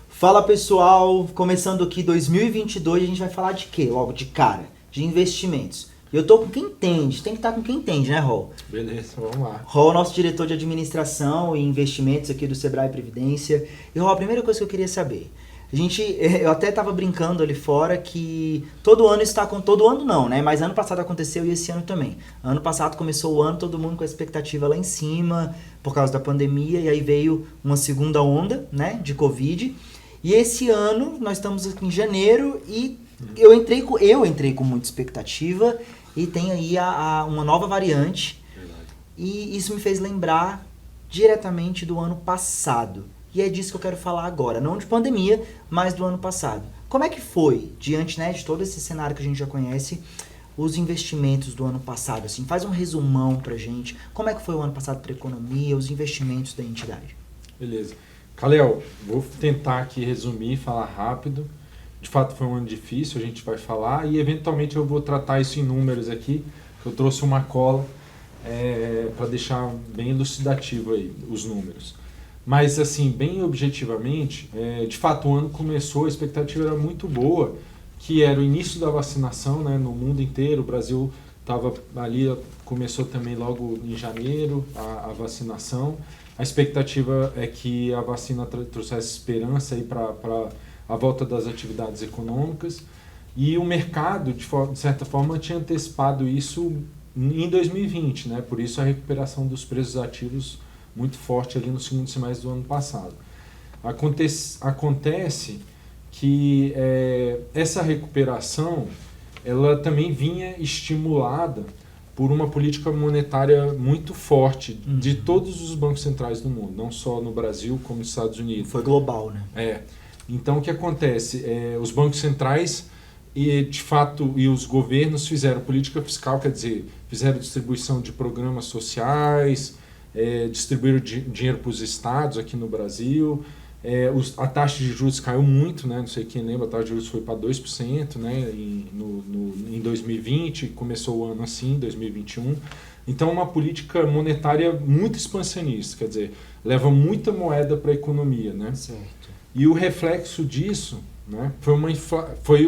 Fala pessoal, começando aqui 2022, a gente vai falar de quê? Logo de cara, de investimentos. E eu tô com quem entende, tem que estar com quem entende, né, Rol? Beleza, vamos lá. Rol, nosso diretor de administração e investimentos aqui do Sebrae Previdência. E Rol, a primeira coisa que eu queria saber, eu até tava brincando ali fora que todo ano não, né? Mas ano passado aconteceu e esse ano também. Ano passado começou o ano, todo mundo com a expectativa lá em cima, por causa da pandemia, e aí veio uma segunda onda, né, de Covid. E esse ano, nós estamos aqui em janeiro e eu entrei com muita expectativa e tem aí uma nova variante. Verdade. E isso me fez lembrar diretamente do ano passado. E é disso que eu quero falar agora, não de pandemia, mas do ano passado. Como é que foi, diante, né, de todo esse cenário que a gente já conhece, os investimentos do ano passado? Assim, faz um resumão pra gente. Como é que foi o ano passado para a economia, os investimentos da entidade? Beleza. Kalel, vou tentar aqui resumir, falar rápido. De fato foi um ano difícil, a gente vai falar e eventualmente eu vou tratar isso em números aqui, que eu trouxe uma cola para deixar bem elucidativo aí os números. Mas assim, bem objetivamente, de fato o ano começou, a expectativa era muito boa, que era o início da vacinação, né, no mundo inteiro. O Brasil estava ali, começou também logo em janeiro a vacinação. A expectativa é que a vacina trouxesse esperança para a volta das atividades econômicas, e o mercado, de certa forma, tinha antecipado isso em 2020, né? Por isso a recuperação dos preços ativos muito forte ali no segundo semestre do ano passado. Acontece que essa recuperação ela também vinha estimulada por uma política monetária muito forte de todos os bancos centrais do mundo, não só no Brasil como nos Estados Unidos. Foi global, né? Então, o que acontece? Os bancos centrais de fato, e os governos fizeram política fiscal, quer dizer, fizeram distribuição de programas sociais, distribuíram dinheiro para os estados aqui no Brasil. A taxa de juros caiu muito, né? Não sei quem lembra, a taxa de juros foi para 2%, né? em 2020, começou o ano assim, 2021. Então, uma política monetária muito expansionista, quer dizer, leva muita moeda para a economia, né? Certo. E o reflexo disso, né,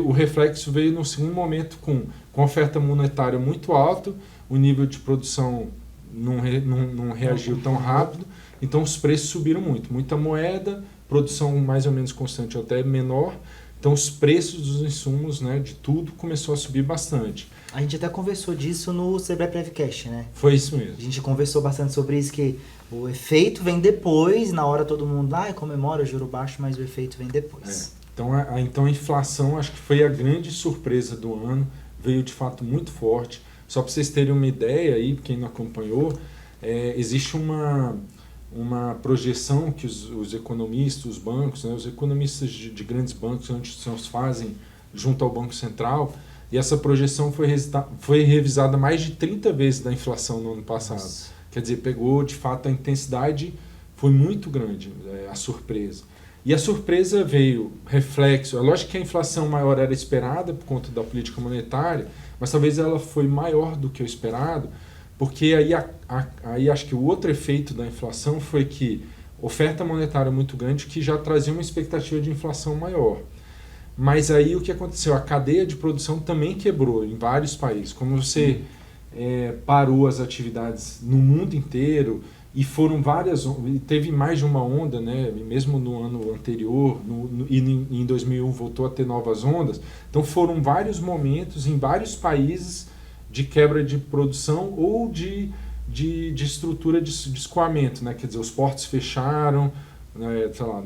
o reflexo veio no segundo momento com oferta monetária muito alta, o nível de produção não reagiu tão rápido, então os preços subiram muito, muita moeda, produção mais ou menos constante ou até menor, então os preços dos insumos, né, de tudo começou a subir bastante. A gente até conversou disso no Sebrae Prevcast, né? Foi isso mesmo. A gente conversou bastante sobre isso, que o efeito vem depois, na hora todo mundo comemora juro baixo, mas o efeito vem depois. Então a inflação acho que foi a grande surpresa do ano, veio de fato muito forte. Só para vocês terem uma ideia aí, quem não acompanhou, existe uma projeção que os economistas, os bancos, né, os economistas de grandes bancos, instituições fazem junto ao Banco Central, e essa projeção foi revisada mais de 30 vezes da inflação no ano passado. Nossa. Quer dizer, pegou de fato a intensidade, foi muito grande a surpresa. E a surpresa veio reflexo. É lógico que a inflação maior era esperada por conta da política monetária, mas talvez ela foi maior do que o esperado, porque aí acho que o outro efeito da inflação foi que oferta monetária muito grande que já trazia uma expectativa de inflação maior. Mas aí o que aconteceu? A cadeia de produção também quebrou em vários países. Como você parou as atividades no mundo inteiro, e foram teve mais de uma onda, né? Mesmo no ano anterior, e em 2001 voltou a ter novas ondas. Então foram vários momentos em vários países de quebra de produção ou de estrutura de escoamento, né? Quer dizer, os portos fecharam, né? Sei lá,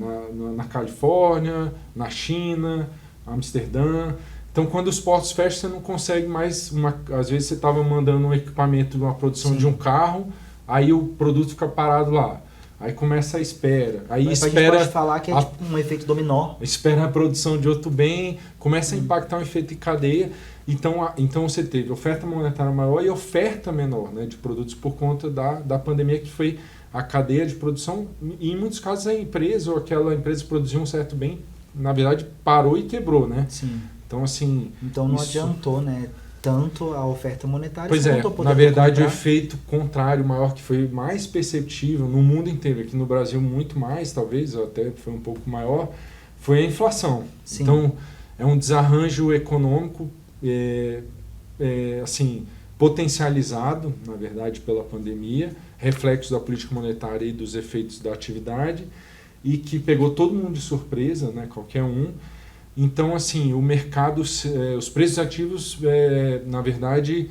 na Califórnia, na China, Amsterdã. Então, quando os portos fecham, você não consegue mais... Às vezes você estava mandando um equipamento, uma produção de um carro, aí o produto fica parado lá. Aí começa a espera. Aí mas espera, a gente pode falar que é tipo um efeito dominó. Espera a produção de outro bem, começa a impactar um efeito de cadeia. Então você teve oferta monetária maior e oferta menor, né, de produtos por conta da pandemia, que foi a cadeia de produção. E em muitos casos a empresa ou aquela empresa que produzia um certo bem, na verdade, parou e quebrou, né? Sim. Então, assim... Então não adiantou, né? tanto a oferta monetária Pois quanto o poder na verdade comprar. o efeito contrário maior, que foi mais perceptível no mundo inteiro, aqui no Brasil muito mais, talvez, até foi um pouco maior, foi a inflação. Sim. Então, é um desarranjo econômico, assim, potencializado, na verdade, pela pandemia, reflexo da política monetária e dos efeitos da atividade, e que pegou todo mundo de surpresa, né, qualquer um. Então, assim, o mercado, os preços ativos, na verdade,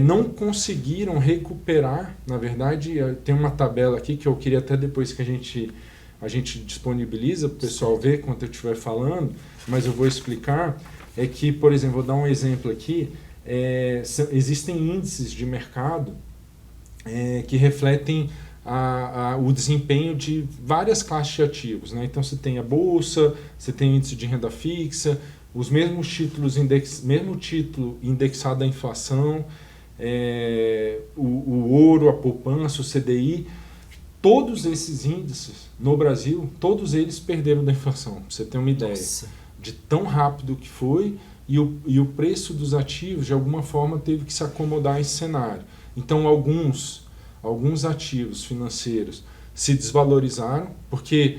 não conseguiram recuperar. Na verdade, tem uma tabela aqui que eu queria até depois que a gente disponibiliza para o pessoal ver quando eu estiver falando, mas eu vou explicar. É que, por exemplo, vou dar um exemplo aqui, existem índices de mercado que refletem o desempenho de várias classes de ativos, né? Então você tem a bolsa, você tem o índice de renda fixa, os mesmos títulos mesmo título indexado à inflação, o ouro, a poupança, o CDI, todos esses índices no Brasil, todos eles perderam da inflação, para você ter uma ideia. Nossa. De tão rápido que foi, e o preço dos ativos de alguma forma teve que se acomodar a esse cenário. Então alguns ativos financeiros se desvalorizaram, porque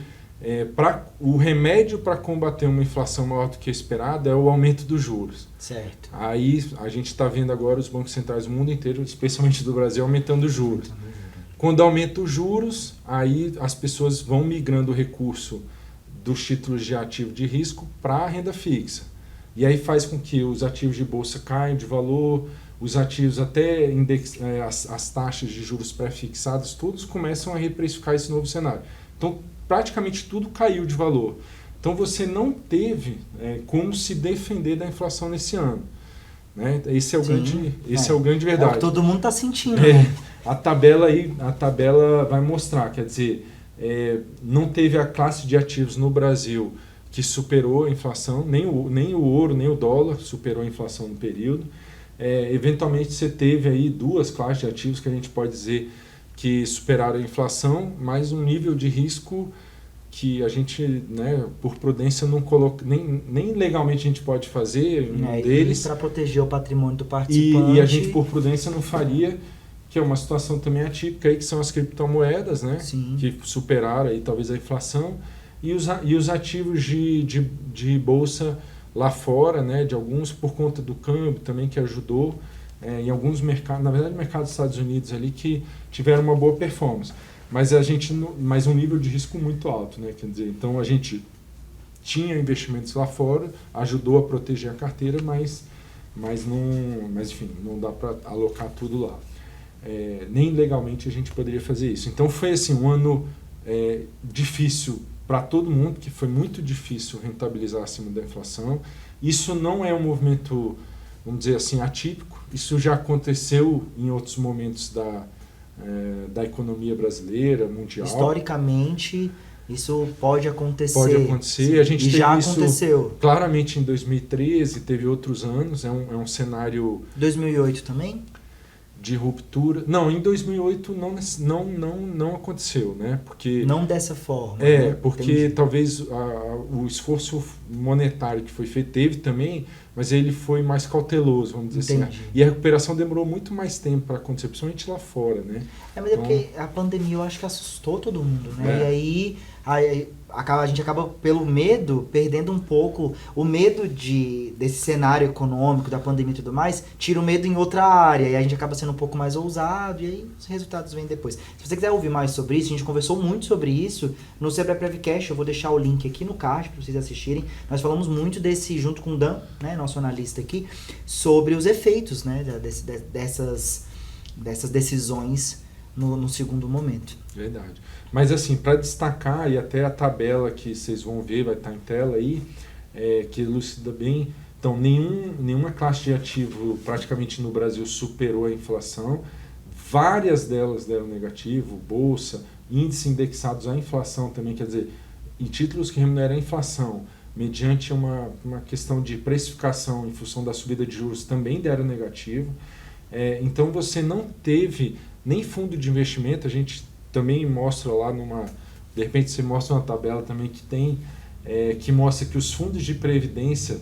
o remédio para combater uma inflação maior do que esperada é o aumento dos juros. Certo. Aí a gente está vendo agora os bancos centrais do mundo inteiro, especialmente do Brasil, aumentando os juros. Quando aumenta os juros, aí as pessoas vão migrando o recurso dos títulos de ativo de risco para a renda fixa. E aí faz com que os ativos de bolsa caiam de valor, os ativos até as taxas de juros pré-fixadas, todos começam a reprecificar esse novo cenário. Então, praticamente tudo caiu de valor. Então, você não teve como se defender da inflação nesse ano. Né? Esse é o grande verdade. É o que todo mundo está sentindo. Né? A tabela vai mostrar, quer dizer, não teve a classe de ativos no Brasil que superou a inflação, nem o ouro, nem o dólar superou a inflação no período. Eventualmente você teve aí duas classes de ativos que a gente pode dizer que superaram a inflação, mas um nível de risco que a gente, né, por prudência, não coloca, nem legalmente a gente pode fazer um deles. Para proteger o patrimônio do participante. E a gente, por prudência, não faria, que é uma situação também atípica, aí, que são as criptomoedas, né, que superaram aí, talvez a inflação, e os ativos de bolsa lá fora, né, de alguns por conta do câmbio também, que ajudou, em alguns mercados, na verdade, mercado dos Estados Unidos ali, que tiveram uma boa performance. Mas um nível de risco muito alto, né? Quer dizer, então a gente tinha investimentos lá fora, ajudou a proteger a carteira, mas enfim, não dá para alocar tudo lá. Nem legalmente a gente poderia fazer isso. Então foi assim, um ano difícil para todo mundo, que foi muito difícil rentabilizar acima da inflação. Isso não é um movimento, vamos dizer assim, atípico. Isso já aconteceu em outros momentos da economia brasileira, mundial. Historicamente, isso pode acontecer. Pode acontecer. A gente teve já isso aconteceu. Claramente em 2013, teve outros anos. É um cenário... 2008 também? De ruptura. Não, em 2008 não aconteceu, né? Porque, não dessa forma. Né? Porque Entendi. talvez o esforço monetário que foi feito teve também, mas ele foi mais cauteloso, vamos dizer Entendi. assim. E a recuperação demorou muito mais tempo para acontecer, principalmente lá fora, né? Mas então, porque a pandemia eu acho que assustou todo mundo, né? E aí a gente acaba, pelo medo, perdendo um pouco o medo desse cenário econômico, da pandemia e tudo mais, tira o medo em outra área, e a gente acaba sendo um pouco mais ousado, e aí os resultados vêm depois. Se você quiser ouvir mais sobre isso, a gente conversou muito sobre isso no Sebrae Prevcast, eu vou deixar o link aqui no card para vocês assistirem. Nós falamos muito junto com o Dan, né, nosso analista aqui, sobre os efeitos, né, dessas decisões no segundo momento. Verdade. Mas assim, para destacar, e até a tabela que vocês vão ver, vai estar em tela aí, que elucida bem, então nenhuma classe de ativo praticamente no Brasil superou a inflação, várias delas deram negativo, bolsa, índice indexados à inflação também, quer dizer, em títulos que remuneram a inflação, mediante uma questão de precificação em função da subida de juros, também deram negativo. Então você não teve nem fundo de investimento, a gente também mostra lá de repente você mostra uma tabela também que mostra que os fundos de previdência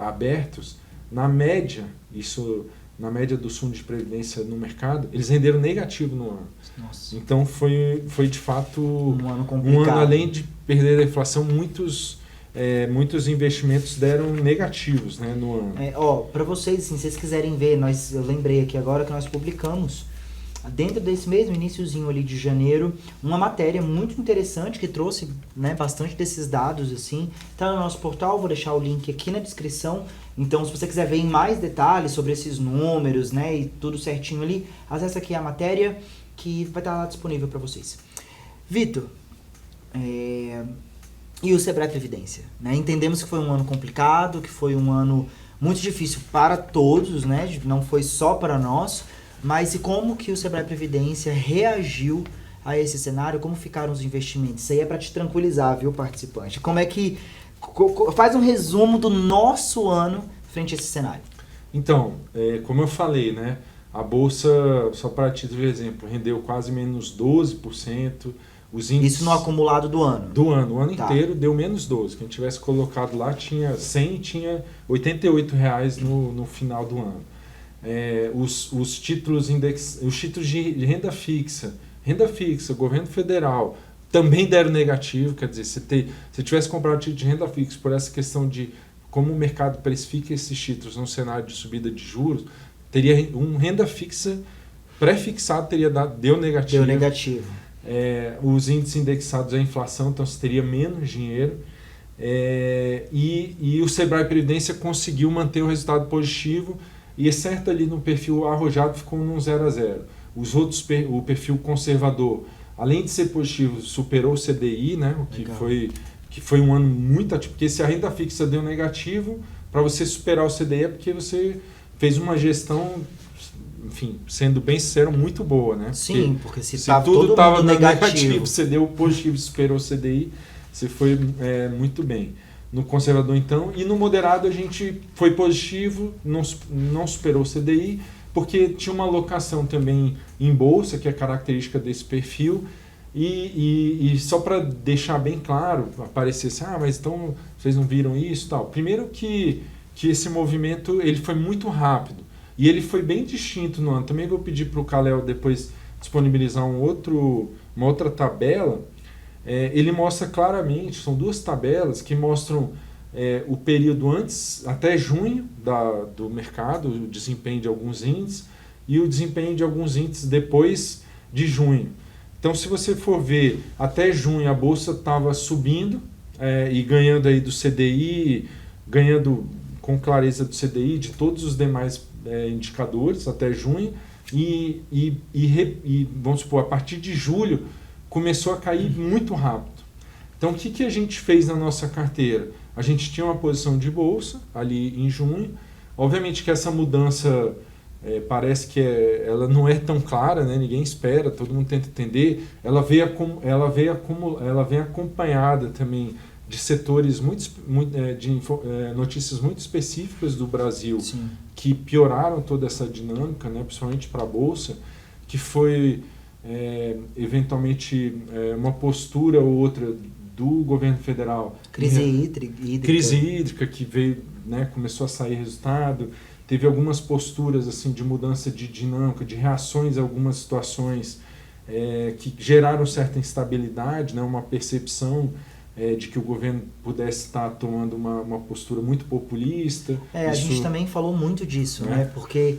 abertos, na média, na média dos fundos de previdência no mercado, eles renderam negativo no ano. Nossa. Então foi de fato Um ano complicado. um ano, além de perder a inflação, muitos investimentos deram negativos, né, no ano. Para vocês, assim, se vocês quiserem ver, eu lembrei aqui agora que nós publicamos, dentro desse mesmo iniciozinho ali de janeiro, uma matéria muito interessante que trouxe, né, bastante desses dados, assim, tá no nosso portal, vou deixar o link aqui na descrição. Então, se você quiser ver em mais detalhes sobre esses números, né, e tudo certinho ali, acessa aqui a matéria que vai estar lá disponível para vocês. Vitor, e o Sebrae Previdência, né? Entendemos que foi um ano complicado, que foi um ano muito difícil para todos, né? Não foi só para nós, mas e como que o Sebrae Previdência reagiu a esse cenário? Como ficaram os investimentos? Isso aí é para te tranquilizar, viu, participante? Como é que... Faz um resumo do nosso ano frente a esse cenário. Então, como eu falei, né? A Bolsa, só para título de exemplo, rendeu quase menos 12%. Os índices, isso no acumulado do ano? Do ano. O ano inteiro deu menos 12%. Quem tivesse colocado lá tinha 100 e tinha R$ 88 no final do ano. Os títulos de renda fixa, governo federal, também deram negativo. Quer dizer, se tivesse comprado título de renda fixa por essa questão de como o mercado precifica esses títulos num cenário de subida de juros, teria renda fixa pré-fixado deu negativo. Deu negativo. Os índices indexados à inflação, então você teria menos dinheiro. E o Sebrae Previdência conseguiu manter o resultado positivo, e exceto ali no perfil arrojado ficou num 0 a 0. Os outros, o perfil conservador, além de ser positivo, superou o CDI, né? O que foi um ano muito ativo, porque se a renda fixa deu negativo, para você superar o CDI é porque você fez uma gestão, enfim, sendo bem sincero, muito boa, né? Sim, porque se tudo estava negativo, você deu positivo, superou o CDI, você foi muito bem. No conservador, então, e no moderado a gente foi positivo, não superou o CDI, porque tinha uma alocação também em bolsa, que é característica desse perfil, e só para deixar bem claro, aparecer assim, mas então vocês não viram isso, tal. Primeiro que esse movimento ele foi muito rápido, e ele foi bem distinto no ano. Também vou pedir para o Kalel depois disponibilizar uma outra tabela. Ele mostra claramente, são duas tabelas que mostram o período antes, até junho do mercado, o desempenho de alguns índices, e o desempenho de alguns índices depois de junho. Então, se você for ver, até junho a Bolsa estava subindo e ganhando aí do CDI, ganhando com clareza do CDI, de todos os demais indicadores, até junho, e vamos supor, a partir de julho, começou a cair muito rápido. Então, o que a gente fez na nossa carteira? A gente tinha uma posição de bolsa ali em junho. Obviamente que essa mudança parece que ela não é tão clara, né? Ninguém espera, todo mundo tenta entender. Ela vem acompanhada também de setores de notícias muito específicas do Brasil. Sim. Que pioraram toda essa dinâmica, né? Principalmente para a Bolsa, que foi eventualmente uma postura ou outra do governo federal. Crise hídrica que veio, né, começou a sair resultado. Teve algumas posturas assim, de mudança de dinâmica, de reações a algumas situações que geraram certa instabilidade, né, uma percepção de que o governo pudesse estar tomando uma postura muito populista. A gente também falou muito disso, né? Porque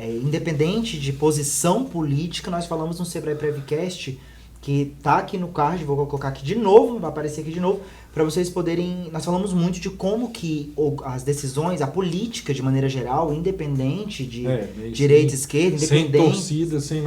independente de posição política, nós falamos no Sebrae Prevcast, que tá aqui no card, vou colocar aqui de novo, vai aparecer aqui de novo, para vocês poderem... Nós falamos muito de como que as decisões, a política de maneira geral, independente de direita, esquerda, independente... Sem torcida, sem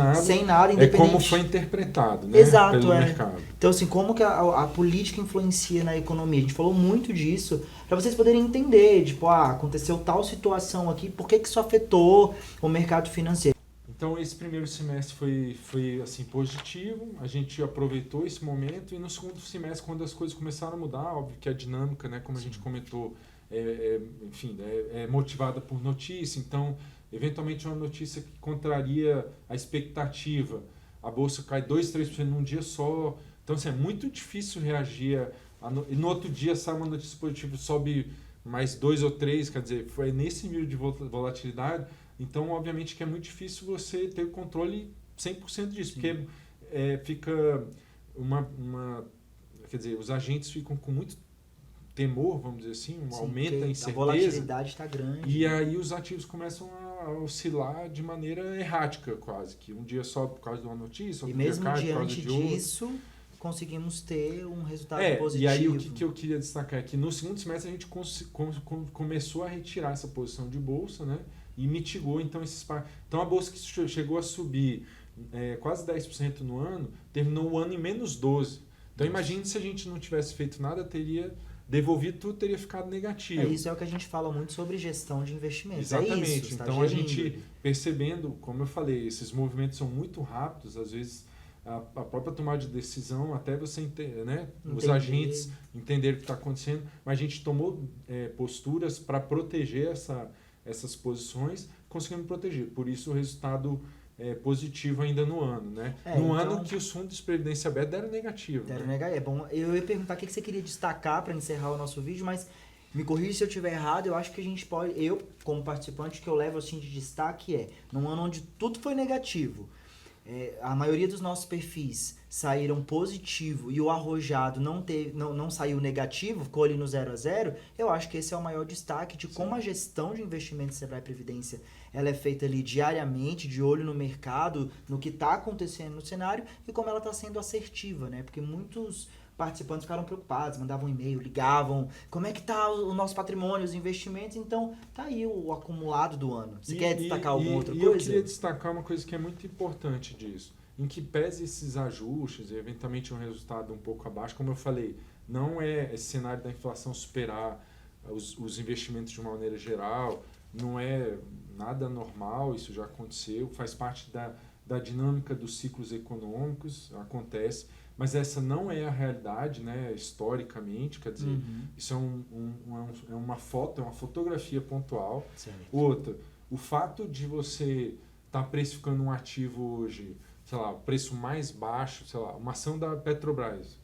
nada, independente. Como foi interpretado, né? Exato, pelo mercado. Então, assim, como que a política influencia na economia? A gente falou muito disso, para vocês poderem entender, tipo, aconteceu tal situação aqui, por que isso afetou o mercado financeiro? Então, esse primeiro semestre foi assim, positivo, a gente aproveitou esse momento, e no segundo semestre, quando as coisas começaram a mudar, óbvio que a dinâmica, né, como a gente comentou, enfim, é motivada por notícia, então, eventualmente uma notícia que contraria a expectativa, a Bolsa cai 2%, 3% num dia só, então assim, é muito difícil reagir, e no outro dia sai uma notícia positiva, sobe mais 2 ou 3, quer dizer, foi nesse nível de volatilidade, então obviamente que é muito difícil você ter o controle 100% disso, Sim. porque fica quer dizer, os agentes ficam com muito temor, vamos dizer assim, aumenta a incerteza. A volatilidade está grande. E aí os ativos começam a oscilar de maneira errática, quase. Que um dia sobe por causa de uma notícia, outro dia cai por causa de outra. Disso, conseguimos ter um resultado positivo. E aí o que eu queria destacar é que no segundo semestre a gente começou a retirar essa posição de bolsa, né? E mitigou então esses... Então a bolsa que chegou a subir quase 10% no ano, terminou o ano em menos 12%. Então imagine se a gente não tivesse feito nada, teria devolvido tudo, teria ficado negativo. Isso é o que a gente fala muito sobre gestão de investimentos. Exatamente. É isso, então a gente percebendo, como eu falei, esses movimentos são muito rápidos, às vezes a própria tomada de decisão, até você né, os agentes entenderem o que está acontecendo, mas a gente tomou posturas para proteger essas posições, conseguindo proteger. Por isso o resultado positivo ainda no ano, né? No ano que os fundos de previdência aberta deram negativo. Deram né? negativo. É bom, eu ia perguntar o que você queria destacar para encerrar o nosso vídeo, mas me corrija se eu estiver errado. Eu acho que a gente pode, eu como participante, que eu levo assim de destaque num ano onde tudo foi negativo. A maioria dos nossos perfis saíram positivo e o arrojado não saiu negativo, ficou ali no 0 a 0. Eu acho que esse é o maior destaque de como a gestão de investimentos Sebrae Previdência ela é feita ali diariamente, de olho no mercado, no que está acontecendo no cenário e como ela está sendo assertiva, né? Porque muitos participantes ficaram preocupados, mandavam um e-mail, ligavam, como é que tá o nosso patrimônio, os investimentos, então tá aí o acumulado do ano. Você quer destacar alguma outra coisa? Eu queria destacar uma coisa que é muito importante disso, em que pese esses ajustes e eventualmente um resultado um pouco abaixo, como eu falei, não é esse cenário da inflação superar os investimentos de uma maneira geral, não é nada normal, isso já aconteceu, faz parte da dinâmica dos ciclos econômicos, acontece, mas essa não é a realidade, né, historicamente, quer dizer, isso é uma foto, é uma fotografia pontual. Certo. Outra, o fato de você estar precificando um ativo hoje, sei lá, o preço mais baixo, sei lá, uma ação da Petrobras,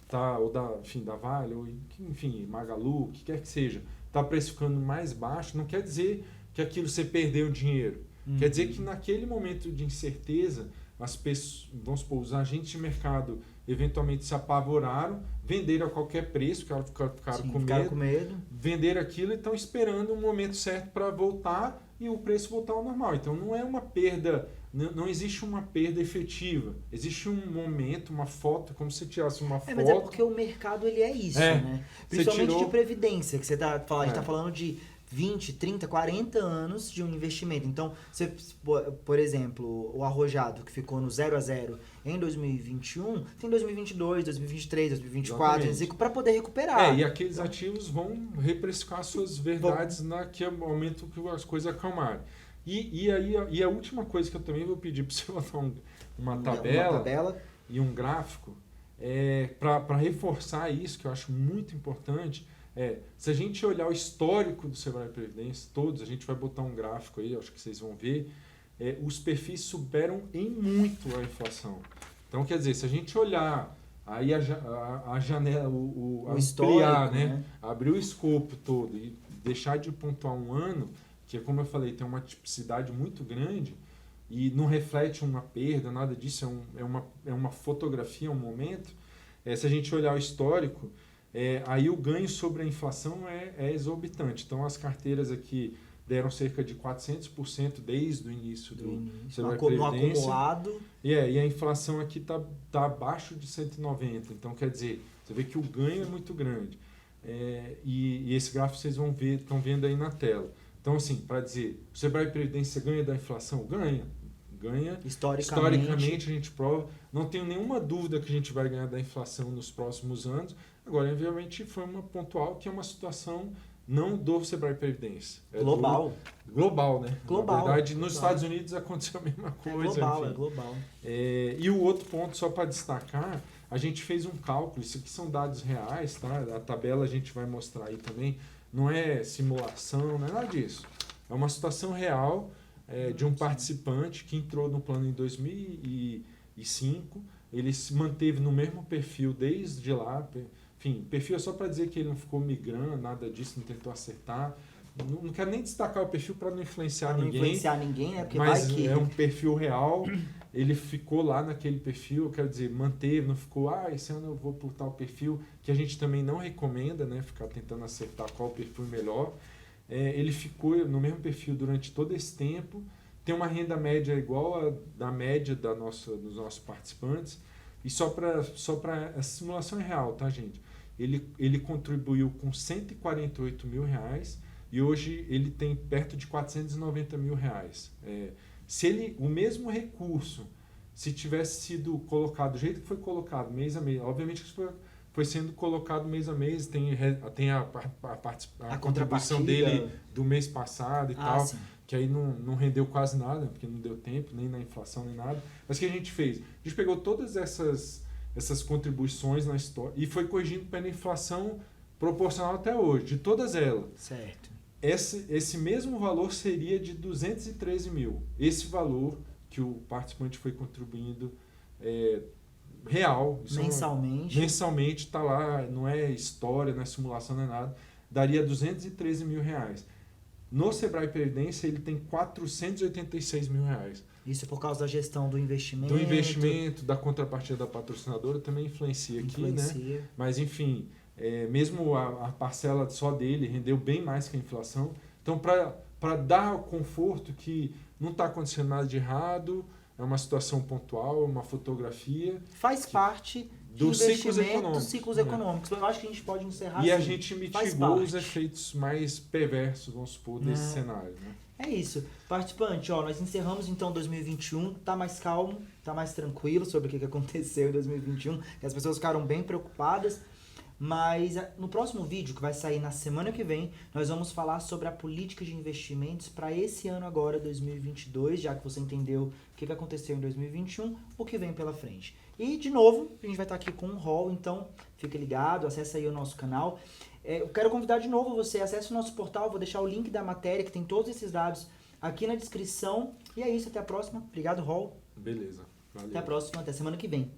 tá, ou da Vale, ou enfim, Magalu, o que quer que seja, está precificando mais baixo, não quer dizer que aquilo você perdeu dinheiro. Quer dizer que naquele momento de incerteza, as pessoas, vamos supor, os agentes de mercado eventualmente se apavoraram, venderam a qualquer preço, porque ficaram com medo, venderam aquilo e estão esperando um momento certo para voltar e o preço voltar ao normal. Então não é uma perda, não existe uma perda efetiva, existe um momento, uma foto, como se tirasse uma foto. Mas é porque o mercado ele é isso, né? Principalmente de previdência, que você a gente está falando de 20, 30, 40 anos de um investimento. Então, você, por exemplo, o arrojado que ficou no 0 a 0 em 2021, tem 2022, 2023, 2024, para poder recuperar. E aqueles ativos vão reprecificar suas verdades naquele momento que as coisas acalmarem. E aí a última coisa que eu também vou pedir para você botar uma tabela e um gráfico para reforçar isso, que eu acho muito importante. Se a gente olhar o histórico do Sebrae Previdência, todos, a gente vai botar um gráfico aí, acho que vocês vão ver, os perfis superam em muito a inflação. Então, quer dizer, se a gente olhar aí a janela, ampliar, né? Abrir o escopo todo e deixar de pontuar um ano, que como eu falei, tem uma tipicidade muito grande e não reflete uma perda, nada disso, é uma fotografia, um momento. Se a gente olhar o histórico, aí o ganho sobre a inflação é exorbitante. Então as carteiras aqui deram cerca de 400% desde o início do Sebrae Previdência. No acumulado. E a inflação aqui está abaixo de 190%. Então quer dizer, você vê que o ganho é muito grande. E esse gráfico vocês estão vendo aí na tela. Então assim, para dizer, o Sebrae Previdência ganha da inflação? Ganha. Historicamente a gente prova. Não tenho nenhuma dúvida que a gente vai ganhar da inflação nos próximos anos. Agora, obviamente, foi uma pontual que é uma situação não do Sebrae Previdência. Global. Global, né? Global. Na verdade, nos Estados Unidos aconteceu a mesma coisa. É global. E o outro ponto, só para destacar, a gente fez um cálculo, isso aqui são dados reais, tá? A tabela a gente vai mostrar aí também. Não é simulação, não é nada disso. É uma situação real de um participante que entrou no plano em 2005, ele se manteve no mesmo perfil desde lá, Enfim, perfil é só para dizer que ele não ficou migrando, nada disso, não tentou acertar. Não quero nem destacar o perfil para não influenciar ninguém. Não influenciar ninguém, né? Porque mas vai que... é um perfil real, ele ficou lá naquele perfil, eu quero dizer, manteve, não ficou, esse ano eu vou por tal perfil, que a gente também não recomenda, né? Ficar tentando acertar qual perfil é melhor. Ele ficou no mesmo perfil durante todo esse tempo, tem uma renda média igual a da média dos nossos participantes, e só para a simulação é real, tá, gente? Ele contribuiu com R$148 mil, e hoje ele tem perto de R$490 mil. Se o mesmo recurso, se tivesse sido colocado do jeito que foi colocado mês a mês, obviamente que foi sendo colocado mês a mês, tem a contribuição dele do mês passado e tal, sim. Que aí não rendeu quase nada, porque não deu tempo, nem na inflação, nem nada. Mas o que a gente fez? A gente pegou todas essas contribuições na história e foi corrigindo pela inflação proporcional até hoje, de todas elas. Certo. Esse mesmo valor seria de 213 mil. Esse valor que o participante foi contribuindo real. Mensalmente está lá, não é história, não é simulação, não é nada. Daria 213 mil reais. No Sebrae Previdência ele tem 486 mil reais. Isso por causa da gestão do investimento? Do investimento, da contrapartida da patrocinadora também influencia aqui, né? Mas enfim... mesmo a parcela só dele rendeu bem mais que a inflação. Então, para dar o conforto que não está acontecendo nada de errado, é uma situação pontual, uma fotografia. Faz parte dos ciclos econômicos. Eu acho que a gente pode encerrar e assim. A gente mitigou os efeitos mais perversos, vamos supor, desse cenário. Né? É isso. Participante, nós encerramos então 2021, tá mais calmo, tá mais tranquilo sobre o que aconteceu em 2021, que as pessoas ficaram bem preocupadas. Mas no próximo vídeo, que vai sair na semana que vem, nós vamos falar sobre a política de investimentos para esse ano agora, 2022, já que você entendeu o que aconteceu em 2021, o que vem pela frente. E, de novo, a gente vai estar aqui com um haul, então fique ligado, acesse aí o nosso canal. Eu quero convidar de novo você, acesse o nosso portal, vou deixar o link da matéria, que tem todos esses dados aqui na descrição. E é isso, até a próxima. Obrigado, haul. Beleza, valeu. Até a próxima, até semana que vem.